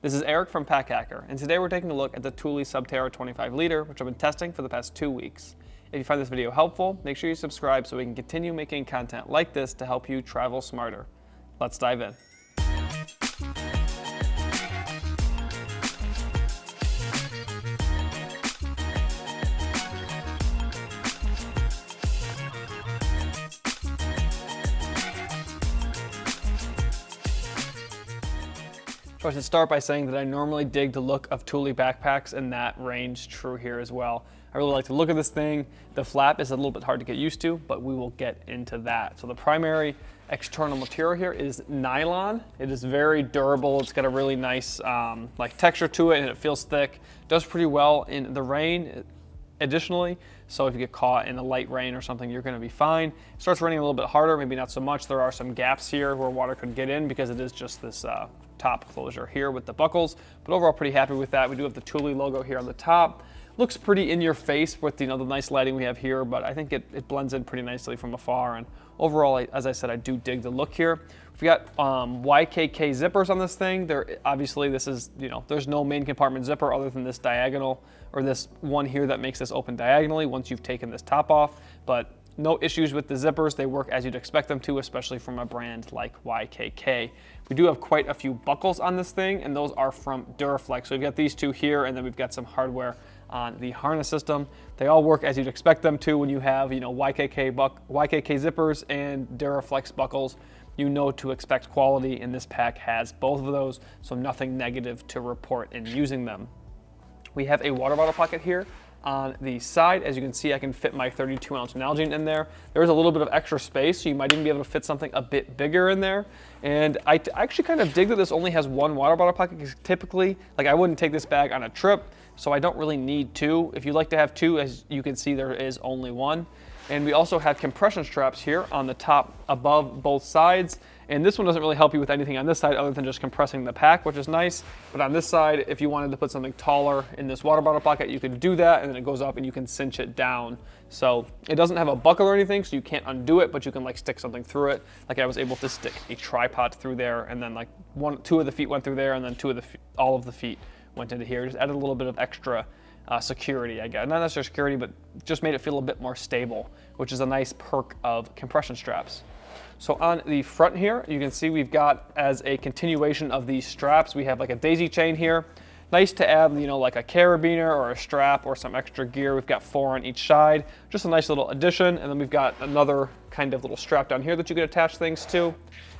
This is Eric from Pack Hacker, and today we're taking a look at the Thule Subterra 25 liter, which I've been testing for the past 2 weeks. If you find this video helpful, make sure you subscribe so we can continue making content like this to help you travel smarter. Let's dive in. So I should start by saying that I normally dig the look of Thule backpacks, and that range true here as well. I really like to look at this thing. The flap is a little bit hard to get used to, but we will get into that. So the primary external material here is nylon. It is very durable. It's got a really nice like texture to it, and it feels thick. Does pretty well in the rain additionally. So if you get caught in a light rain or something, you're gonna be fine. It starts raining a little bit harder, maybe not so much. There are some gaps here where water could get in because it is just this top closure here with the buckles, but overall pretty happy with that. We do have the Thule logo here on the top. Looks pretty in your face with the nice lighting we have here, but I think it blends in pretty nicely from afar. And overall, as I said, I do dig the look here. We've got YKK zippers on this thing. Obviously this is, there's no main compartment zipper other than this diagonal, or this one here that makes this open diagonally once you've taken this top off, but no issues with the zippers. They work as you'd expect them to, especially from a brand like YKK. We do have quite a few buckles on this thing, and those are from Duraflex. So we've got these two here, and then we've got some hardware on the harness system. They all work as you'd expect them to when you have YKK zippers and Duraflex buckles. You know to expect quality, and this pack has both of those, so nothing negative to report in using them. We have a water bottle pocket here on the side. As you can see, I can fit my 32-ounce Nalgene in there. There's a little bit of extra space, so you might even be able to fit something a bit bigger in there. And I actually kind of dig that this only has one water bottle pocket, because typically, I wouldn't take this bag on a trip, so I don't really need two. If you'd like to have two, as you can see, there is only one. And we also have compression straps here on the top above both sides. And this one doesn't really help you with anything on this side other than just compressing the pack, which is nice. But on this side, if you wanted to put something taller in this water bottle pocket, you could do that, and then it goes up and you can cinch it down. So it doesn't have a buckle or anything, so you can't undo it, but you can stick something through it. I was able to stick a tripod through there, and then two of the feet went through there, and then all of the feet went into here. Just added a little bit of extra security, I guess. Not necessarily security, but just made it feel a bit more stable, which is a nice perk of compression straps. So on the front here, you can see we've got, as a continuation of these straps, we have a daisy chain here. Nice to add, like a carabiner or a strap or some extra gear. We've got 4 on each side. Just a nice little addition. And then we've got another kind of little strap down here that you can attach things to.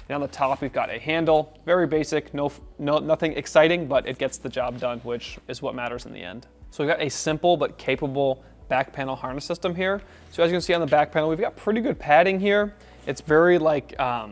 And on the top, we've got a handle. Very basic, nothing exciting, but it gets the job done, which is what matters in the end. So we've got a simple but capable back panel harness system here. So as you can see on the back panel, we've got pretty good padding here. It's very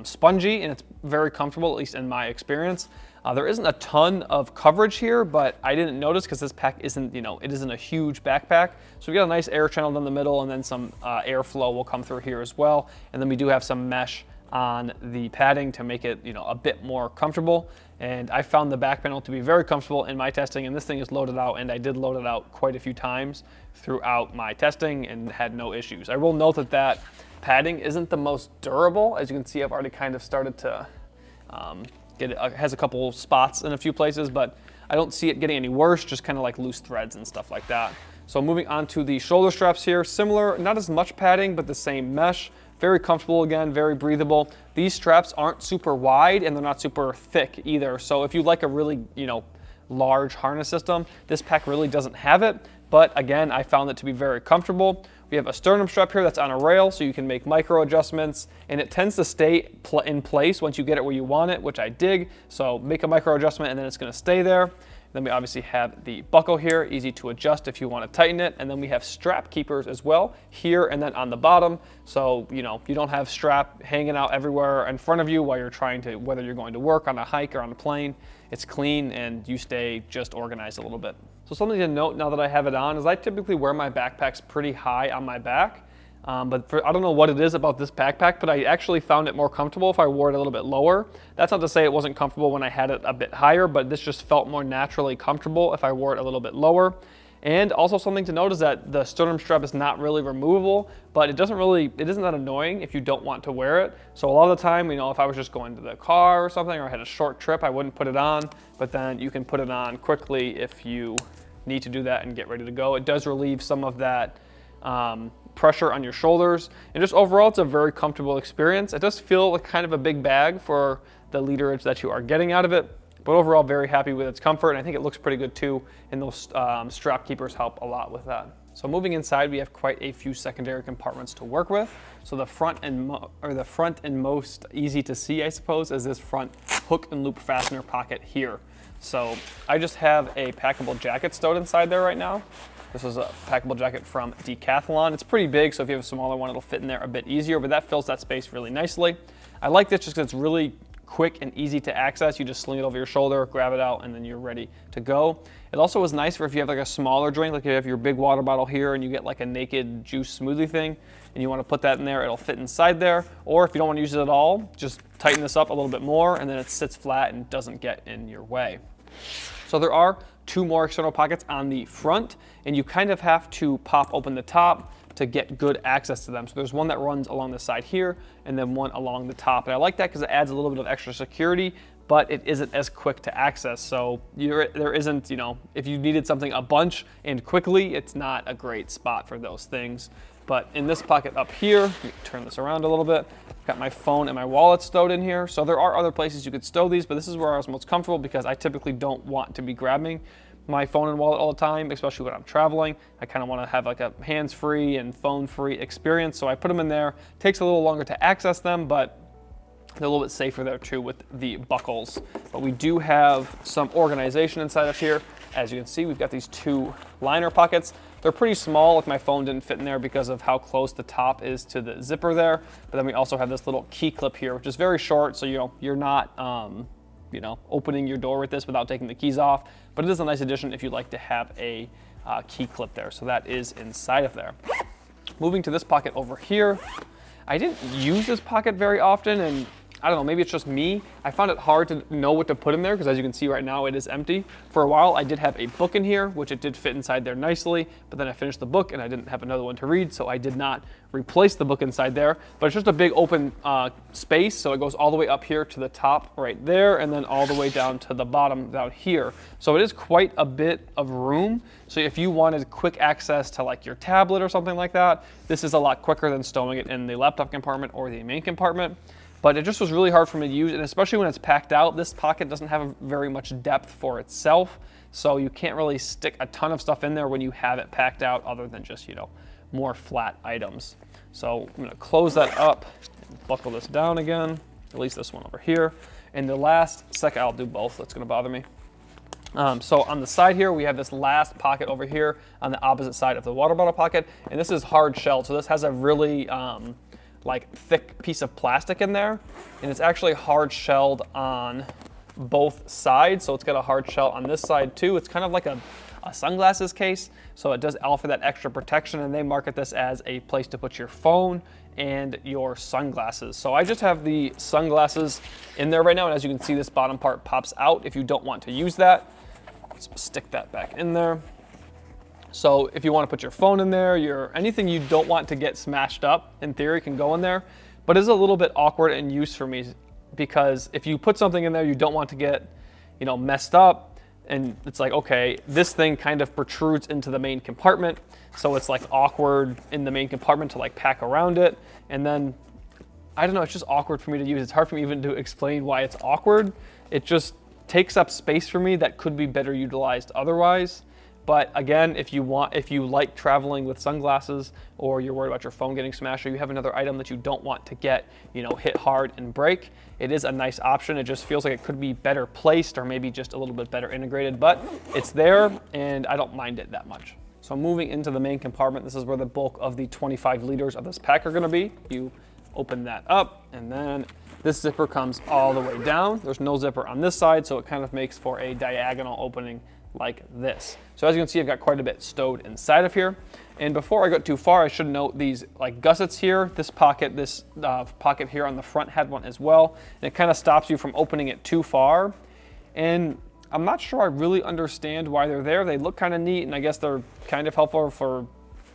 spongy, and it's very comfortable, at least in my experience. There isn't a ton of coverage here, but I didn't notice because this pack isn't, it isn't a huge backpack. So we've got a nice air channel down the middle, and then some airflow will come through here as well. And then we do have some mesh on the padding to make it, a bit more comfortable. And I found the back panel to be very comfortable in my testing, and this thing is loaded out, and I did load it out quite a few times throughout my testing and had no issues. I will note that padding isn't the most durable. As you can see, I've already kind of started to it has a couple spots in a few places, but I don't see it getting any worse, just kind of loose threads and stuff like that. So moving on to the shoulder straps here, similar, not as much padding, but the same mesh. Very comfortable again, very breathable. These straps aren't super wide, and they're not super thick either. So if you like a really, large harness system, this pack really doesn't have it. But again, I found it to be very comfortable. We have a sternum strap here that's on a rail, so you can make micro adjustments, and it tends to stay in place once you get it where you want it, which I dig. So make a micro adjustment, and then it's gonna stay there. Then we obviously have the buckle here, easy to adjust if you want to tighten it. And then we have strap keepers as well here and then on the bottom. So, you don't have strap hanging out everywhere in front of you while you're whether you're going to work on a hike or on a plane. It's clean, and you stay just organized a little bit. So something to note now that I have it on is I typically wear my backpacks pretty high on my back. I don't know what it is about this backpack, but I actually found it more comfortable if I wore it a little bit lower. That's not to say it wasn't comfortable when I had it a bit higher, but this just felt more naturally comfortable if I wore it a little bit lower. And also something to note is that the sternum strap is not really removable, but it isn't that annoying if you don't want to wear it. So a lot of the time, if I was just going to the car or something, or I had a short trip, I wouldn't put it on, but then you can put it on quickly if you need to do that and get ready to go. It does relieve some of that pressure on your shoulders, and just overall, it's a very comfortable experience. It does feel like kind of a big bag for the literage that you are getting out of it, but overall, very happy with its comfort, and I think it looks pretty good too, and those strap keepers help a lot with that. So moving inside, we have quite a few secondary compartments to work with. So the front and most easy to see, I suppose, is this front hook and loop fastener pocket here. So I just have a packable jacket stowed inside there right now. This is a packable jacket from Decathlon. It's pretty big, so if you have a smaller one, it'll fit in there a bit easier, but that fills that space really nicely. I like this just because it's really quick and easy to access. You just sling it over your shoulder, grab it out, and then you're ready to go. It also is nice for if you have like a smaller drink, like you have your big water bottle here and you get like a naked juice smoothie thing and you want to put that in there, it'll fit inside there. Or if you don't want to use it at all, just tighten this up a little bit more and then it sits flat and doesn't get in your way. So there are two more external pockets on the front, and you kind of have to pop open the top to get good access to them. So there's one that runs along the side here and then one along the top. And I like that because it adds a little bit of extra security, but it isn't as quick to access. So there isn't, if you needed something a bunch and quickly, it's not a great spot for those things. But in this pocket up here, let me turn this around a little bit. I've got my phone and my wallet stowed in here. So there are other places you could stow these, but this is where I was most comfortable because I typically don't want to be grabbing my phone and wallet all the time, especially when I'm traveling. I kind of want to have like a hands-free and phone-free experience. So I put them in there. Takes a little longer to access them, but they're a little bit safer there too with the buckles. But we do have some organization inside of here. As you can see, we've got these two liner pockets. They're pretty small, like my phone didn't fit in there because of how close the top is to the zipper there. But then we also have this little key clip here, which is very short, so you're not opening your door with this without taking the keys off. But it is a nice addition if you'd like to have a key clip there. So that is inside of there. Moving to this pocket over here, I didn't use this pocket very often, and I don't know, maybe it's just me. I found it hard to know what to put in there because as you can see right now, it is empty. For a while, I did have a book in here, which it did fit inside there nicely, but then I finished the book and I didn't have another one to read, so I did not replace the book inside there. But it's just a big open space, so it goes all the way up here to the top right there, and then all the way down to the bottom down here. So it is quite a bit of room. So if you wanted quick access to like your tablet or something like that, this is a lot quicker than stowing it in the laptop compartment or the main compartment. But it just was really hard for me to use, and especially when it's packed out, this pocket doesn't have very much depth for itself, so you can't really stick a ton of stuff in there when you have it packed out other than just, more flat items. So I'm gonna close that up and buckle this down again, at least this one over here. And the last second, I'll do both, that's gonna bother me. So on the side here, we have this last pocket over here on the opposite side of the water bottle pocket, and this is hard shelled, so this has a really, thick piece of plastic in there, and it's actually hard shelled on both sides. So it's got a hard shell on this side too. It's kind of like a sunglasses case, so it does offer that extra protection, and they market this as a place to put your phone and your sunglasses. So I just have the sunglasses in there right now, and as you can see, this bottom part pops out if you don't want to use that. Let's stick that back in there. So if you want to put your phone in there, anything you don't want to get smashed up, in theory, can go in there. But it's a little bit awkward in use for me because if you put something in there you don't want to get, messed up, and it's like, okay, this thing kind of protrudes into the main compartment, so it's like awkward in the main compartment to like pack around it. And then, I don't know, it's just awkward for me to use. It's hard for me even to explain why it's awkward. It just takes up space for me that could be better utilized otherwise. But again, if you like traveling with sunglasses, or you're worried about your phone getting smashed, or you have another item that you don't want to get, hit hard and break, it is a nice option. It just feels like it could be better placed or maybe just a little bit better integrated, but it's there and I don't mind it that much. So moving into the main compartment, this is where the bulk of the 25 liters of this pack are gonna be. You open that up, and then this zipper comes all the way down. There's no zipper on this side, so it kind of makes for a diagonal opening like this. So as you can see, I've got quite a bit stowed inside of here. And before I go too far, I should note these like gussets here. This pocket here on the front had one as well. And it kind of stops you from opening it too far. And I'm not sure I really understand why they're there. They look kind of neat, and I guess they're kind of helpful for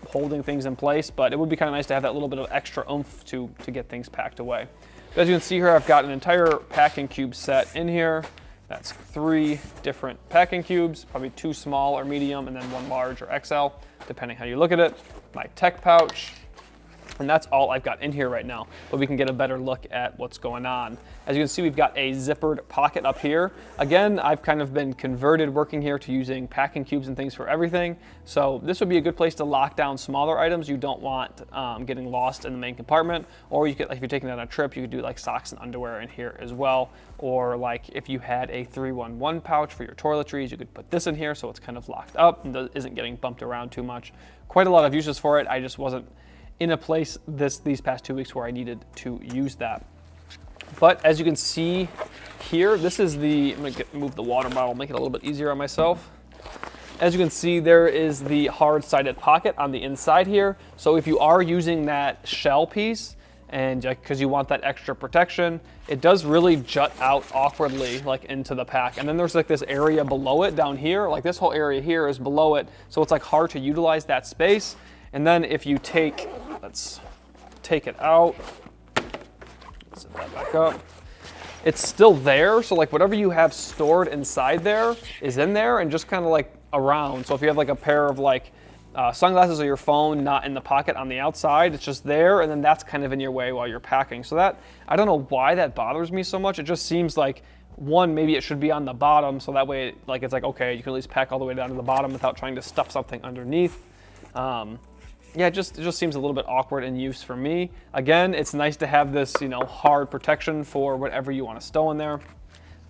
holding things in place, but it would be kind of nice to have that little bit of extra oomph to get things packed away. As you can see here, I've got an entire packing cube set in here. That's 3 different packing cubes, probably 2 small or medium, and then 1 large or XL, depending how you look at it. My tech pouch, and that's all I've got in here right now, but we can get a better look at what's going on. As you can see, we've got a zippered pocket up here. Again, I've kind of been converted working here to using packing cubes and things for everything. So this would be a good place to lock down smaller items you don't want getting lost in the main compartment. Or you could, like if you're taking it on a trip, you could do like socks and underwear in here as well. Or like if you had a 3-1-1 pouch for your toiletries, you could put this in here so it's kind of locked up and isn't getting bumped around too much. Quite a lot of uses for it. I just wasn't in a place these past 2 weeks where I needed to use that. But as you can see here, this is I'm gonna move the water bottle, make it a little bit easier on myself. As you can see, there is the hard-sided pocket on the inside here. So if you are using that shell piece, and because you want that extra protection, it does really jut out awkwardly like into the pack. And then there's like this area below it down here, like this whole area here is below it. So it's like hard to utilize that space. And then if you let's take it out, set that back up. It's still there, so like whatever you have stored inside there is in there and just kind of like around. So if you have like a pair of like sunglasses or your phone not in the pocket on the outside, it's just there, and then that's kind of in your way while you're packing. So that, I don't know why that bothers me so much. It just seems like, one, maybe it should be on the bottom, so that way like it's like, okay, you can at least pack all the way down to the bottom without trying to stuff something underneath. Yeah, it just seems a little bit awkward in use for me. Again, it's nice to have this, hard protection for whatever you want to stow in there.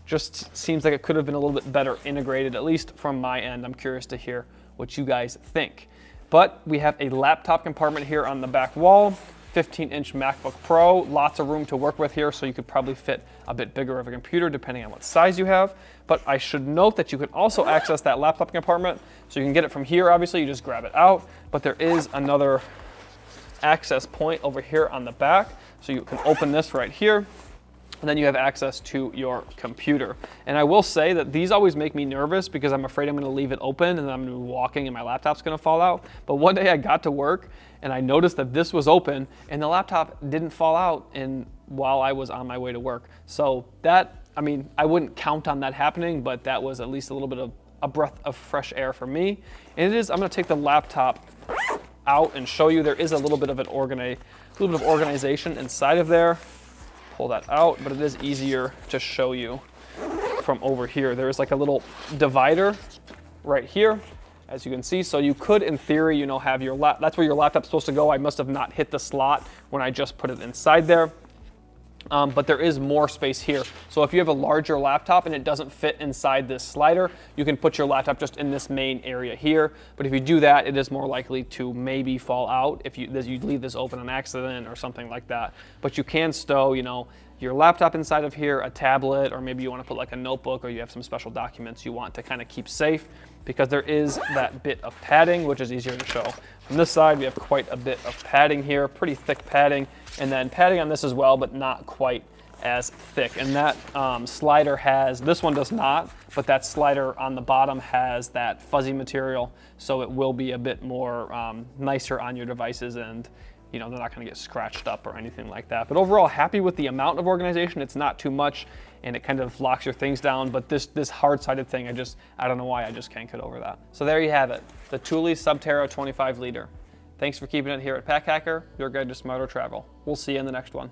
Just seems like it could have been a little bit better integrated, at least from my end. I'm curious to hear what you guys think. But we have a laptop compartment here on the back wall, 15-inch MacBook Pro, lots of room to work with here, so you could probably fit a bit bigger of a computer depending on what size you have. But I should note that you can also access that laptop compartment, so you can get it from here, obviously, you just grab it out, but there is another access point over here on the back, so you can open this right here, and then you have access to your computer. And I will say that these always make me nervous because I'm afraid I'm gonna leave it open and then I'm gonna be walking and my laptop's gonna fall out. But one day I got to work and I noticed that this was open and the laptop didn't fall out while I was on my way to work. So that, I mean, I wouldn't count on that happening, but that was at least a little bit of a breath of fresh air for me. And I'm gonna take the laptop out and show you there is a little bit of organization inside of there. Pull that out, but it is easier to show you from over here. There is like a little divider right here, as you can see. So you could, in theory, have your that's where your laptop's supposed to go. I must have not hit the slot when I just put it inside there. But there is more space here. So if you have a larger laptop and it doesn't fit inside this slider, you can put your laptop just in this main area here. But if you do that, it is more likely to maybe fall out if you leave this open on accident or something like that. But you can stow, your laptop inside of here, a tablet, or maybe you want to put like a notebook or you have some special documents you want to kind of keep safe, because there is that bit of padding, which is easier to show. From this side, we have quite a bit of padding here, pretty thick padding, and then padding on this as well, but not quite as thick. And that slider this one does not, but that slider on the bottom has that fuzzy material, so it will be a bit more nicer on your devices, and they're not gonna get scratched up or anything like that. But overall, happy with the amount of organization. It's not too much, and it kind of locks your things down, but this hard-sided thing, I don't know why, I just can't get over that. So there you have it, the Thule Subterra 25 liter. Thanks for keeping it here at Pack Hacker, your guide to smarter travel. We'll see you in the next one.